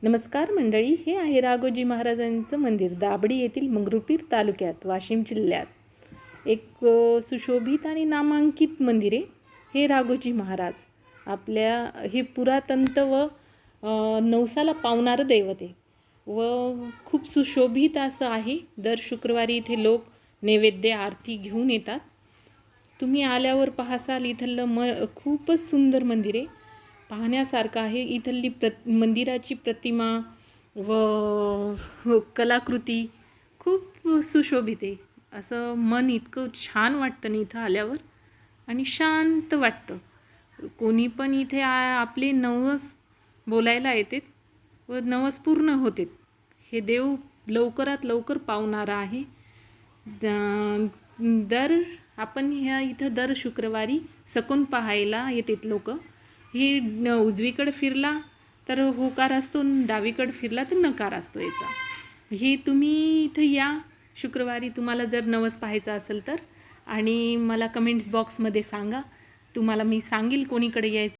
नमस्कार मंडळी, हे आहे राघोजी महाराजांचं मंदिर दाभडी येथील मंगरुळपीर तालुक्यात वाशिम जिल्ह्यात एक सुशोभित आणि नामांकित मंदिर आहे। हे राघोजी महाराज आपल्या हे पुरातंत व नवसाला पावणारं दैवत आहे व खूप सुशोभित असं आहे। दर शुक्रवारी इथे लोक नैवेद्य आरती घेऊन येतात। तुम्ही आल्यावर पाहासाल इथलं खूपच सुंदर मंदिर आहे, पाहण्यासारखं आहे। इथली मंदिराची प्रतिमा व कलाकृती खूप सुशोभित आहे। असं मन इतकं छान वाटतं ना इथं आल्यावर, आणि शांत वाटतं। कोणी पण इथे आपले नवस बोलायला येते व नवस पूर्ण होते। हे देव लवकरात लवकर पावणारा आहे। आपण इथं दर शुक्रवारी सकून पाहायला येतात लोक। ही उजवीकडे फिरला तर होकार असतो, डावीकडे फिरला तर नकार असतो याचा। ही तुम्ही इथं या शुक्रवारी, तुम्हाला जर नवस पाहायचा असेल तर, आणि मला कमेंट्स बॉक्समध्ये सांगा, तुम्हाला मी सांगेल कोणीकडे यायचं।